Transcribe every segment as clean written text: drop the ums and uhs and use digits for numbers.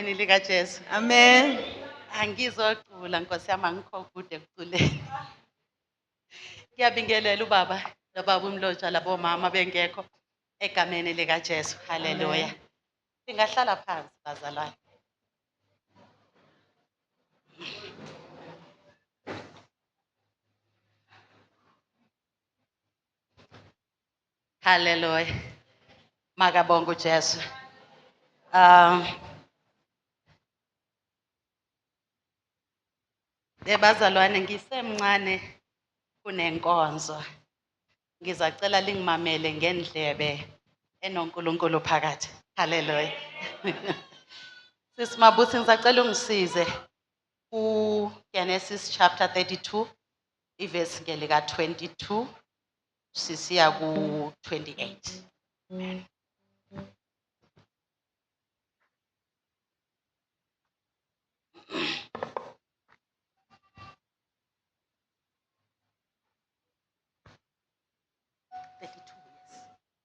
egameni likaJesu. Amen. Angizocula Nkosi yami, angikho kude ekuculeni. Ngiyabingelela ubaba nobaba uMlotshwa labo mama bengekho egameni likaJesu. Haleluya. Singahlala phansi bazalwane. Haleluya. Makabonga uJesu. Bazalwane, ngisemncane kunenkonzo. Ngizacela lingimamele ngendlebe enoNkulunkulu phakathi. Haleluya. Sisimabuthi, ngizacela ungisize Genesis chapter 32 iverse ngelika 22 sisiya ku 28. Amen. Yes.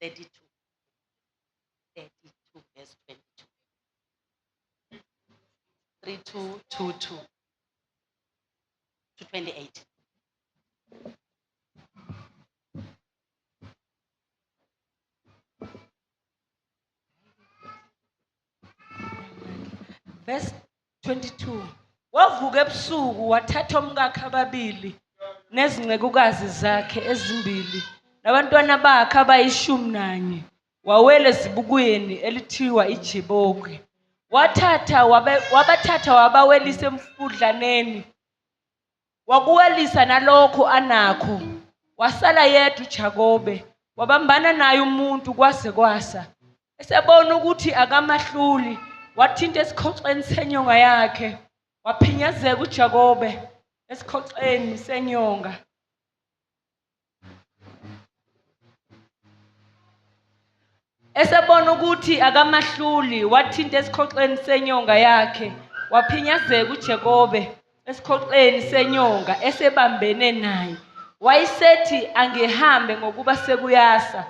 32 verse 22. 3222 to 28. Verse 22. Wavuka ebusuku wathatha omkakhe ababili nezincekukazi zakhe ezimbili nabantwana bakhe abayishumi wawela ezibukweni elithiwa iJeboki. Wabathatha wabawelisa emfudlaneni, wakuwelisa nalokho anakho. Wasala yedwa uJakobe, wabambana naye umuntu kwase kwasa. Esebona ukuthi akamahluli, wathinta esikhoxeni senyonga yakhe, waphinyazeka uJakobe esikhoxeni senyonga. Esebona ukuthi akamahluli, wathinta esikhoxeni senyonga yakhe, waphinyazeka uJakobe esikhoxeni senyonga esebambene naye. Wayesethi angihambe ngokuba sekuyasa,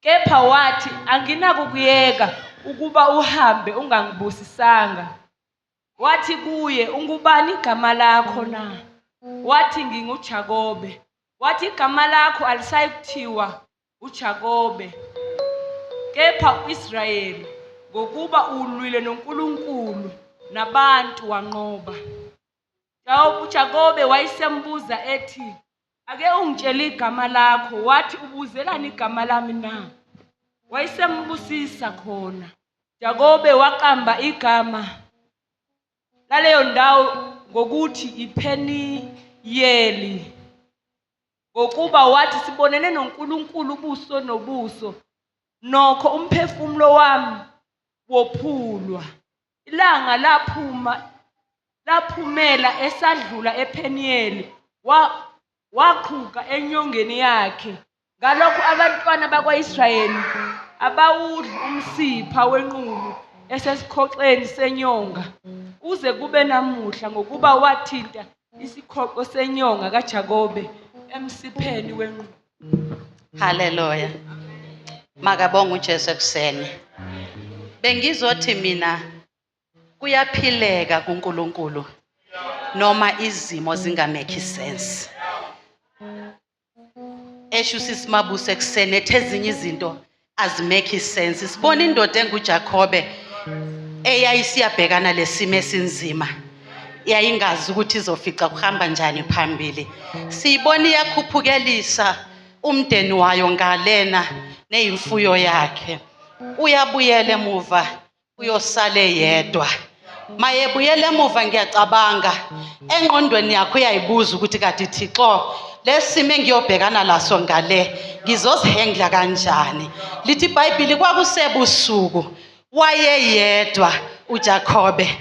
kepha wathi anginakukuyeka ukuba uhambe ungangibusisanga. Wathi kuye, ungubani igama lakho na? Wathi nginguJakobe. Wathi igama lakho alisayi kuthiwa uJakobe, kepha uIsrayeli, ngokuba ulwile noNkulunkulu nabantu wanqoba. uJakobe wayesembuza ethi, ake ungitshele igama lakho. Wathi ubuzelani igama lami na? Wayesembusisa khona. Jakobe waqamba igama laleyo ndawo ngokuthi iPheniyeli, ngokuba wathi sibonene noNkulunkulu ubuso nobuso, nokho umphefumulo wami wophulwa. Ilanga laphumela esadlula ePheniyeli, waqhuka enyongeni yakhe. Ngalokho abantwana bakwa-Israyeli abawudli umsipha wenqulu esesikhoxeni senyonga kuze kube namuhla, ngokuba wathinta isikhoxo senyonga kaJakobe emsipheni wenqulu. Haleluya. Makabonga uJesu ekuseni. Bengizothi mina kuyaphileka kuNkulunkulu noma izimo zingamake sense. Esho sisimabuso ekuseni ethi ezinye izinto azimake sense. Sibona indoda enguJakobe eyayisiyabhekana lesimo esinzima, yayingazi ukuthi izofica kuhamba njani phambili. Siyibona iyakhuphukelisa umndeni wayo ngalena nezimfuyo yakhe. Uyabuyela emuva uyosale yedwa. Mayebuyela emuva, ngiyacabanga engqondweni yakho uyayibuza ukuthi kade Thixo lesimo engiyobhekana laso ngale ngizozihengla kanjani. Lithi iBhayibheli kwakusebusuku wayeyedwa uJakobe,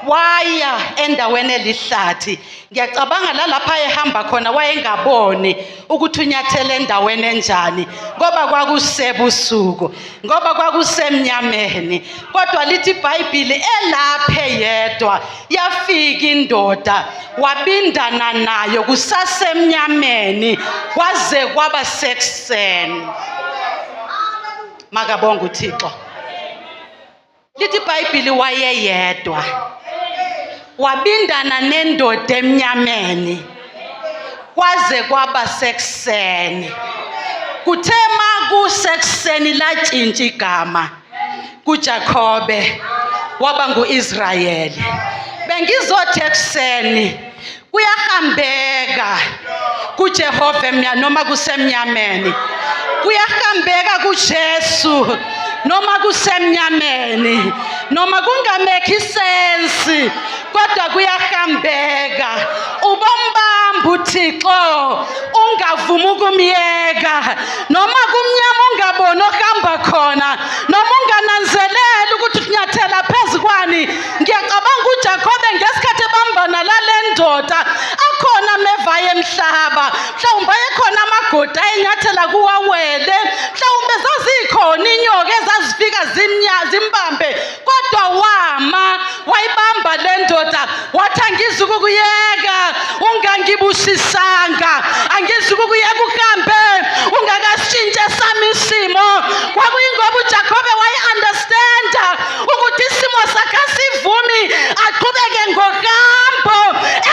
waya endaweni elihlathi. Ngiyacabanga lalapha ehamba khona wayengaboni ukuthi unyathele endaweni enjani, ngoba kwakusebusuku, ngoba kwakusemnyameni. Kodwa lithi iBhayibheli elaphe yedwa yafika indoda, wabindana nayo kusasemnyameni kwaze kwaba sekuseni. Makabonga uThixo. lithi iBhayibhili wayeyedwa wabindana nendoda emnyameni kwaze kwaba sekuseni. Kuthe makusekuseni latshintsha igama kuJakobe waba nguIsrayeli. Bengizothi ekuseni kuyahambeka kuJehova noma kusemnyameni, kuyahambeka kuJesu noma kusemnyameni, noma kungamake sense kodwa kuyahambeka. Ubombamba uThixo, ungavumi ukumyeka, noma kumnyama ungaboni ohamba khona, noma ungananzeleli ukuthi unyathela phezu kwani. Ngiyacabanga uJakobe ngesikhathi ebambana lale ndoda akhona amevayo emhlaba, mhlawumbe ayekhona amagoda ayenyathela kuwawele, mhlawumbe zazikhona inyoka ezazifika zimbambe, kodwa wayibamba le ndoda wathi angizukukuyeka ungangibusisanga, angizukukuyeka uhambe ungakasitshintshe sami isimo. Kwakuyingoba uJakobe wayi-understanda ukuthi isimo sakhe asivumi aqhubeke ngohambo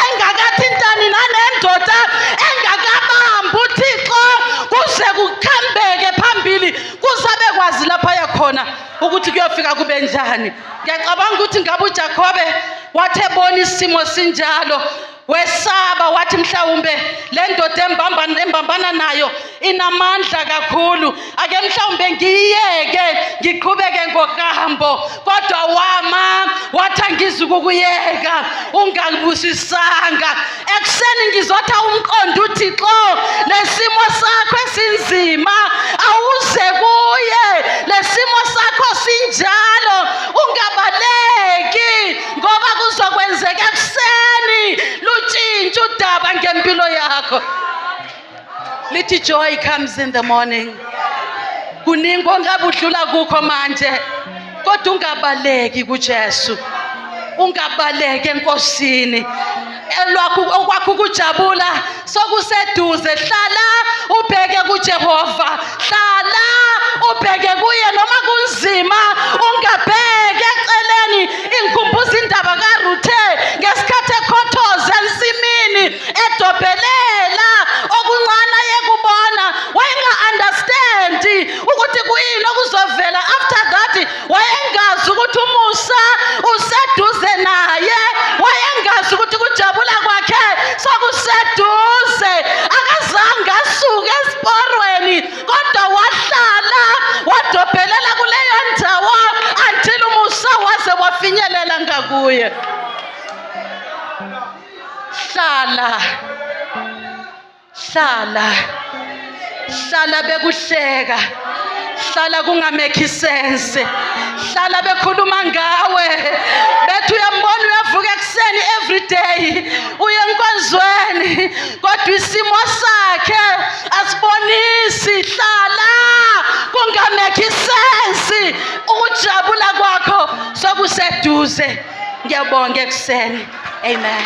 engakathintani nanendoda, engakabambi uThixo kuze kukhambeke phambili, kuzabe kwazi lapha ayakhona ukuthi kuyofika kube njani. Ngiyacabanga ukuthi ngabe uJakobe wathi ebona isimo sinjalo wesaba, wathi mhlawumbe le ndoda embambana nayo inamandla kakhulu, ake mhlawumbe ngiyiyeke ngiqhubeke ngohambo. Kodwa wathi angizukukuyeka ungangibusisanga. Ekuseni ngizothi awumqonde uThixo lesimo sakho esinzima awuze kuye, lesimo sakho sinjalo ungabaleki ngoba kuzokwenzeka ekuseni lutshintshe udaba ngempilo yakho. Lithi joy comes in the morning. Kuningi ongabe udlula kukho manje, kodwa ungabaleki kuJesu, ungabaleki enkosini. Okwakho ukujabula sokuseduze. Hlala ubheke kuJehova, hlala ubheke kuye noma kunzima, ungabheki eceleni. Ingikhumbuza indaba kaRuthe ngesikhathi ekhothoza ensimini edobhelela okuncane ayekubona, wayenga-understandi ukuthi kuyini okuzovela after that. Wayengazi ukuthi umusa useduze naye, wayengazi ukuthi kujabula kwakhe sokuseduze. Akazange asuke esiporweni kodwa wahlala wadobhelela kuleyo ndawo until umusa waze wafinyelela ngakuye. Hlala bekuhleka, hlala kungamake sense, hlala bekhuluma ngawe, bethi uyambona uyavuka ekuseni every day uye enkonzweni kodwa isimo sakhe asibonisi. Hlala kungamake sense, ukujabula kwakho sokuseduze. Ngiyabonga ekuseni. Amen.